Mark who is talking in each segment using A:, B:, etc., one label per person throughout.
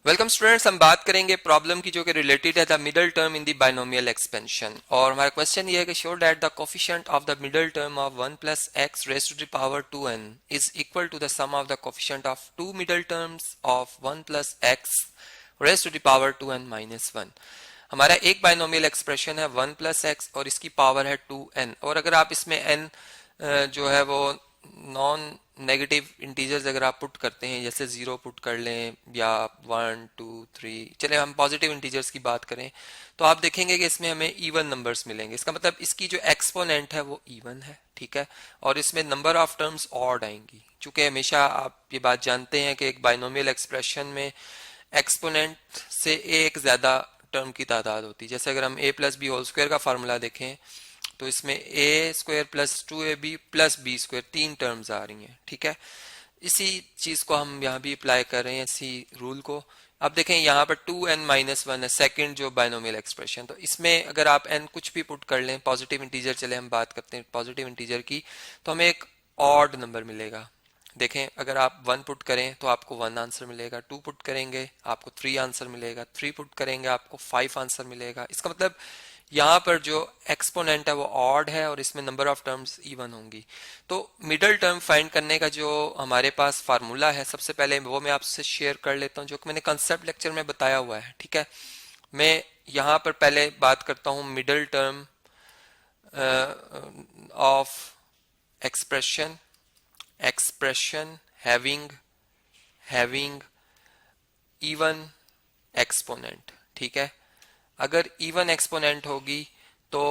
A: Welcome students, हम बात करेंगे प्रॉब्लम की जो कि रिलेटेड है the middle term in the binomial expansion. और हमारा क्वेश्चन ये है कि show that the coefficient of the middle term of 1 plus x raise to the power 2n is equal to the sum of the coefficient of two middle terms of 1 plus x raise to the power 2n minus 1। हमारा एक binomial expression है 1 plus x और इसकी power है 2n। और अगर आप इसमें n जो है वो नॉन नेगेटिव इंटीजर्स अगर आप पुट करते हैं, जैसे 0 पुट कर लें या 1 2 3, चले हम पॉजिटिव इंटीजर्स की बात करें, तो आप देखेंगे कि इसमें हमें इवन नंबर्स मिलेंगे। इसका मतलब इसकी जो एक्सपोनेंट है वो इवन है, ठीक है। और इसमें नंबर ऑफ टर्म्स ऑड आएंगी, चूंकि हमेशा आप ये बात जानते हैं कि एक बाइनोमियल एक्सप्रेशन में एक्सपोनेंट से एक ज्यादा टर्म की तादाद होती है। जैसे अगर हम a plus B whole square का फार्मूला देखें तो इसमें A square plus 2ab plus B square 3 terms आ रही हैं, ठीक है। इसी चीज को हम यहाँ भी अप्लाई कर रहे हैं, इसी रूल को। अब देखें यहाँ पर 2n माइनस 1 है सेकंड जो बाइनोमियल एक्सप्रेशन, तो इसमें अगर आप n कुछ भी पुट कर लें, पॉजिटिव इंटीजर, चले हम बात करते हैं पॉजिटिव इंटीजर की, तो हमें एक ऑड नंबर मिलेगा। देखें अगर आप 1 पुट करें तो आपको 1 आंसर मिलेगा, 2 पुट करेंगे आपको 3 आंसर मिलेगा, 3 पुट करेंगे आपको 5 आंसर मिलेगा। इसका मतलब यहाँ पर जो एक्सपोनेंट है वो ऑड है और इसमें नंबर ऑफ टर्म्स इवन होंगी। तो मिडल टर्म फाइंड करने का जो हमारे पास फार्मूला है, सबसे पहले वो मैं आपसे शेयर कर लेता हूँ, जो कि मैंने कंसेप्ट लेक्चर में बताया हुआ है, ठीक है। मैं यहाँ पर पहले बात करता हूँ middle term of expression expression having even exponent, ठीक है। अगर इवन एक्सपोनेंट होगी तो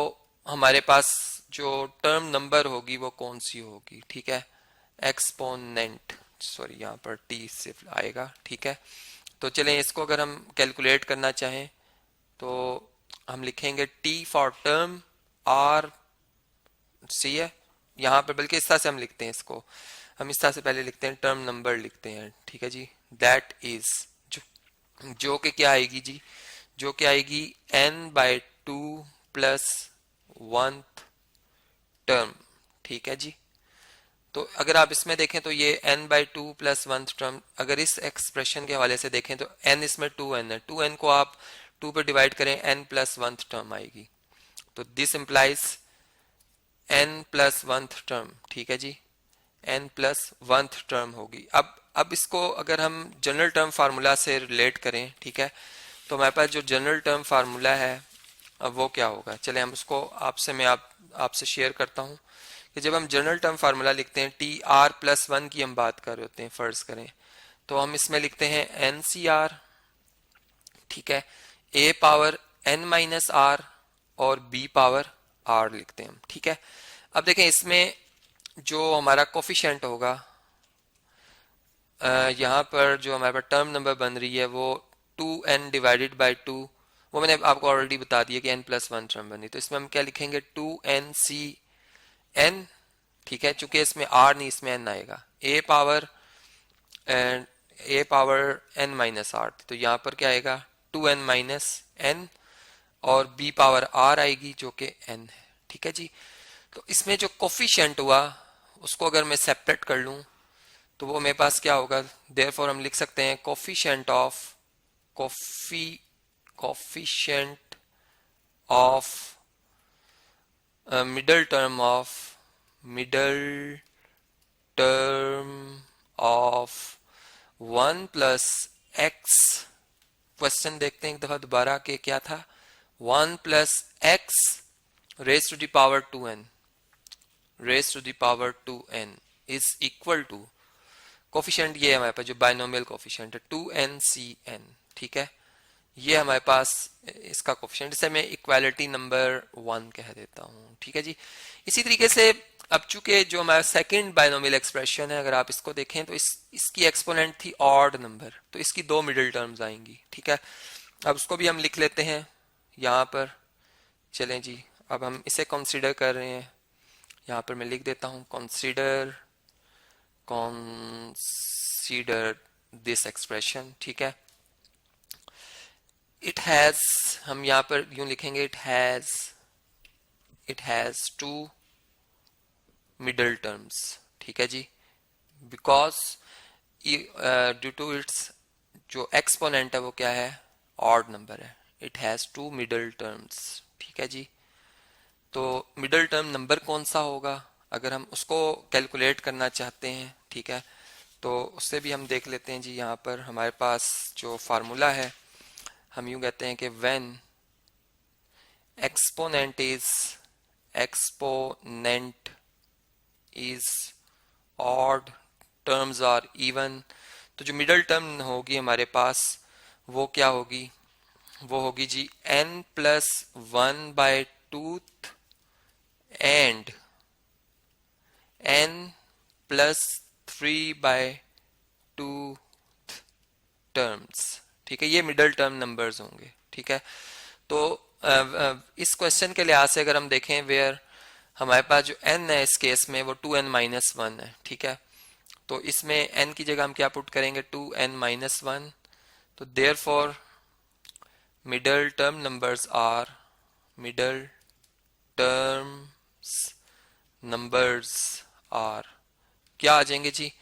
A: हमारे पास जो टर्म नंबर होगी वो कौन सी होगी, ठीक है। एक्सपोनेंट, सॉरी यहाँ पर टी से आएगा, ठीक है। तो चलें इसको अगर हम कैलकुलेट करना चाहें तो हम लिखेंगे T for term, R C है यहाँ पर, बल्कि इस तरह से हम लिखते हैं इसको, हम इस तरह से पहले लिखते हैं टर्म नंबर लिखते हैं, ठीक है जी। दैट इज जो कि क्या आएगी जी, जो कि आएगी n/2 प्लस 1th टर्म, ठीक है जी। तो अगर आप इसमें देखें तो ये n/2 प्लस 1th टर्म, अगर इस एक्सप्रेशन के हवाले से देखें तो n इसमें 2n है, 2n को आप 2 पर डिवाइड करें n प्लस 1th टर्म आएगी। तो this implies n plus 1th term, ठीक है जी, n प्लस 1th टर्म होगी। अब इसको अगर हम जनरल टर्म फार्मूला से रिलेट करें, ठीक है, तो हमारे पास जो जनरल टर्म फार्मूला है अब वो क्या होगा, चले हम उसको आपसे शेयर करता हूं कि जब हम जनरल टर्म फार्मूला लिखते हैं टी आर प्लस 1 की हम बात कर रहे होते हैं, फर्ज करें, तो हम इसमें लिखते हैं एन सी आर, ठीक है, ए पावर एन माइनस आर और बी पावर आर लिखते हैं हम, ठीक है। अब देखें इसमें जो हमारा कोफिशिएंट होगा, यहाँ पर जो हमारे पास टर्म नंबर बन रही है वो 2n डिवाइडेड बाई 2, वो मैंने आपको ऑलरेडी बता दिया कि n प्लस 1 टर्म बनी, तो इसमें हम क्या लिखेंगे 2n, ठीक है, चूंकि इसमें r नहीं इसमें n आएगा, a power n minus R, तो यहाँ पर क्या आएगा 2n माइनस n और b पावर r आएगी जो कि n है, ठीक है जी। तो इसमें जो कोफिशिएंट हुआ उसको अगर मैं सेपरेट कर लूं तो वो मेरे पास क्या होगा, देयरफॉर हम लिख सकते हैं coefficient of middle term of 1 plus x. Question देखते हैं एक दफा दोबारा के क्या था, 1 plus x raise to the power 2n is equal to, coefficient ये है हमारे पास जो बाइनोमियल कोफिशिएंट है 2n/cn, ठीक है, ये हमारे पास इसका कोफिशिएंट, इसे मैं इक्वालिटी नंबर 1 कह देता हूँ, ठीक है जी। इसी तरीके से अब चूंकि जो हमारा सेकंड बाइनोमियल एक्सप्रेशन है, अगर आप इसको देखें तो इसकी एक्सपोनेंट थी ऑड नंबर, तो इसकी 2 मिडिल टर्म्स आएंगी, ठीक है। अब उसको भी हम लिख लेते हैं यहाँ पर, चलें जी, अब हम इसे कंसीडर कर रहे हैं, यहाँ पर मैं लिख देता हूँ कंसीडर दिस एक्सप्रेशन, ठीक है। इट हैज, हम यहाँ पर यूं लिखेंगे इट हैज 2 मिडल टर्म्स, ठीक है जी, बिकॉज ड्यू टू जो एक्सपोनेंट है वो क्या है, ऑड नंबर है, it has two middle terms. ठीक है जी, तो मिडल टर्म नंबर कौन सा होगा अगर हम उसको कैलकुलेट करना चाहते हैं, ठीक है, तो उससे भी हम देख लेते हैं जी। यहाँ पर हमारे पास जो फार्मूला है, हम यूँ कहते हैं कि when exponent is odd terms are even, तो जो मिडल टर्म होगी हमारे पास वो क्या होगी, वो होगी जी n+1/2 एंड n+3/2 टर्म्स। ठीक है, ये मिडल टर्म नंबर्स होंगे। ठीक है, तो इस क्वेश्चन के लिहाज से अगर हम देखें वेयर हमारे पास जो n है इस केस में वो 2n-1 है। ठीक है, तो इसमें n की जगह हम क्या पुट करेंगे, 2n-1, तो therefore middle term numbers are, middle terms numbers are क्या आ जाएंगे जी,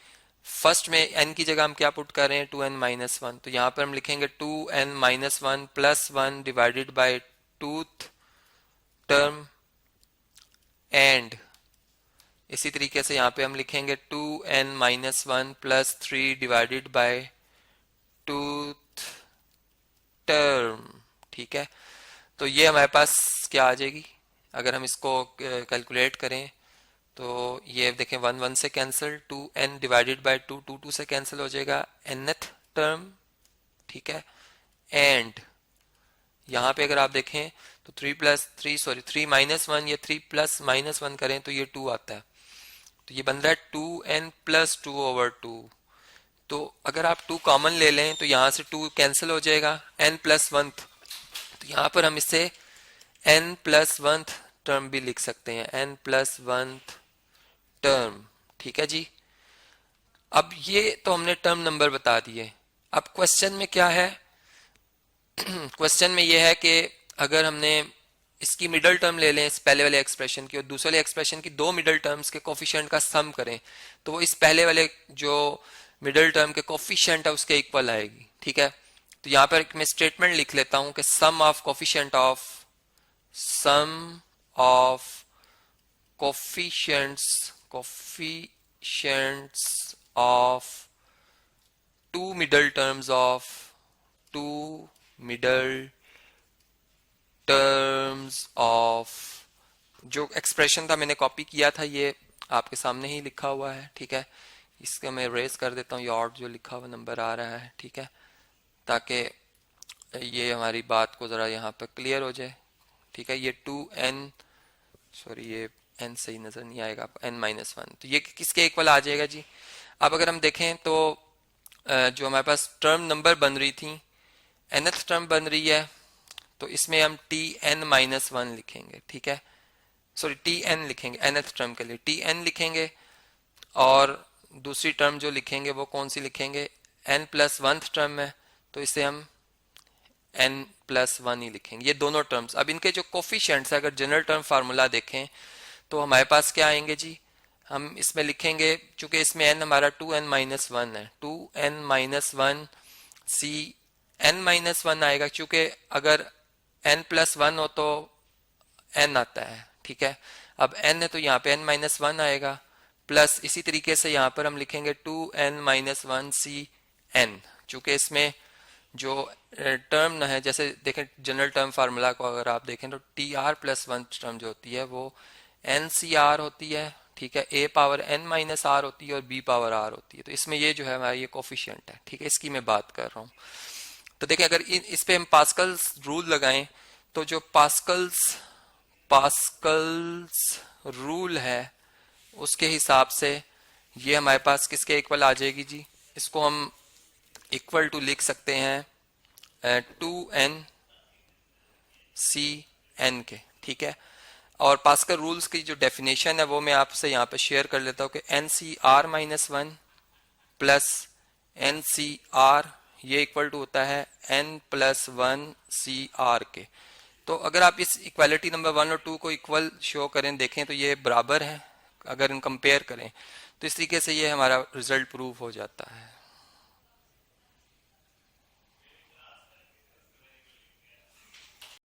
A: फर्स्ट में n की जगह हम क्या पुट कर रहे हैं, 2n-1, तो यहाँ पर हम लिखेंगे 2n-1 + 1 divided by 2th term, and इसी तरीके से यहाँ पे हम लिखेंगे 2n-1 + 3 divided by 2th term. ठीक है, तो ये हमारे पास क्या आ जाएगी, अगर हम इसको कैलकुलेट करें तो ये देखें 1 से कैंसिल, 2n डिवाइडेड बाय 2 2 से कैंसिल हो जाएगा, nth टर्म। ठीक है, एंड यहाँ पे अगर आप देखें तो 3 या 3 + करें तो ये 2 आता है, तो ये बन रहा है 2n+2/2। तो अगर आप 2 कॉमन ले लें तो यहाँ से 2 कैंसिल हो जाएगा, n+1, तो यहाँ पर हम इसे n+1 टर्म भी लिख सकते हैं, n+1 टर्म। ठीक है जी, अब ये तो हमने टर्म नंबर बता दिए। अब क्वेश्चन में क्या है, क्वेश्चन में ये है कि अगर हमने इसकी मिडल टर्म ले लें इस पहले वाले एक्सप्रेशन की और दूसरे वाले एक्सप्रेशन की दो मिडल टर्म्स के कोफिशिएंट का सम करें तो वो इस पहले वाले जो मिडल टर्म के कोफिशिएंट है उसके इक्वल आएगी। ठीक है, तो यहाँ पर मैं स्टेटमेंट लिख लेता हूं कि sum of coefficient of two middle terms of two middle terms of, जो एक्सप्रेशन था मैंने कॉपी किया था ये आपके सामने ही लिखा हुआ है। ठीक है, इसका मैं रेज कर देता हूँ, ये ऑड जो लिखा हुआ नंबर आ रहा है। ठीक है, ताकि ये हमारी बात को ज़रा यहाँ पर क्लियर हो जाए। ठीक है, ये 2n, सॉरी ये n सही नज़र नहीं आएगा आपको, n-1, तो ये किसके इक्वल आ जाएगा जी। अब अगर हम देखें तो जो हमारे पास टर्म नंबर बन रही थी, nth टर्म बन रही है, तो इसमें हम tn-1 लिखेंगे। ठीक है, सॉरी tn लिखेंगे, nth टर्म के लिए tn लिखेंगे, और दूसरी टर्म जो लिखेंगे वो कौन सी लिखेंगे, n+1 टर्म है तो इसे हम n+1 ही लिखेंगे, ये दोनों टर्म्स। अब इनके जो कोफिशिएंट्स है, अगर जनरल टर्म फार्मूला देखें तो हमारे पास क्या आएंगे जी, हम इसमें लिखेंगे, चूंकि इसमें n हमारा 2n-1 है, 2n-1 c n-1 आएगा, चूंकि अगर n+1 हो तो n आता है। ठीक है, अब n है तो यहाँ पे n-1 आएगा, प्लस इसी तरीके से यहाँ पर हम लिखेंगे 2n-1 c n, चूंकि इसमें जो टर्म न है, जैसे देखें जनरल टर्म फार्मूला को अगर आप देखें तो tr+1 टर्म जो होती है वो ncr होती है। ठीक है, a पावर n-r होती है और b पावर r होती है, तो इसमें ये जो है हमारा ये कोफिशिएंट है। ठीक है, इसकी मैं बात कर रहा हूँ। तो देखिए अगर इस पे हम पास्कल्स रूल लगाएं तो जो पास्कल्स रूल है उसके हिसाब से ये हमारे पास किसके इक्वल आ जाएगी जी, इसको हम इक्वल टू लिख सकते हैं 2n c n के। ठीक है, और पास्कल रूल्स की जो डेफिनेशन है वो मैं आपसे यहाँ पे शेयर कर लेता हूँ कि ncr-1 प्लस ncr ये इक्वल टू होता है n+1 cr के। तो अगर आप इस इक्वालिटी नंबर 1 और 2 को इक्वल शो करें, देखें तो ये बराबर है, अगर हम कंपेयर करें तो इस तरीके से ये हमारा रिजल्ट प्रूव हो जाता है।